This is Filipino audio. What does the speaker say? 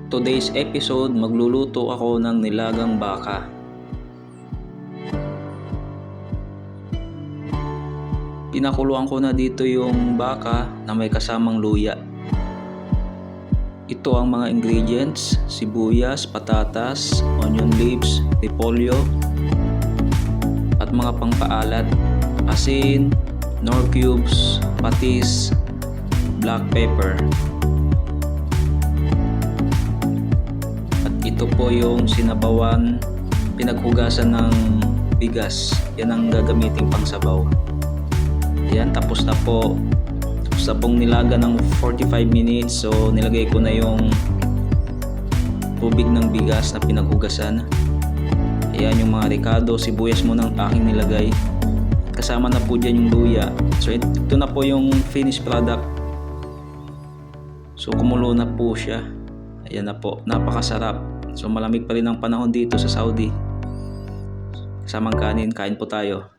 Today's episode, magluluto ako ng nilagang baka. Pinakuluan ko na dito yung baka na may kasamang luya. Ito ang mga ingredients: sibuyas, patatas, onion leaves, repolyo, at mga pangpaalat: asin, nor cubes, patis, black pepper. At ito po yung sinabawan, pinaghugasan ng bigas. Yan ang gagamiting pangsabaw. Yan, tapos na po. Tapos na pong nilaga ng 45 minutes. So nilagay ko na yung tubig ng bigas na pinaghugasan. Ayan yung mga ricado, sibuyas muna ang aking nilagay. Kasama na po dyan yung luya. So ito na po yung finished product. So kumulo na po siya. Ayan na po, napakasarap. So malamig pa rin ang panahon dito sa Saudi. Kasamang kanin, kain po tayo.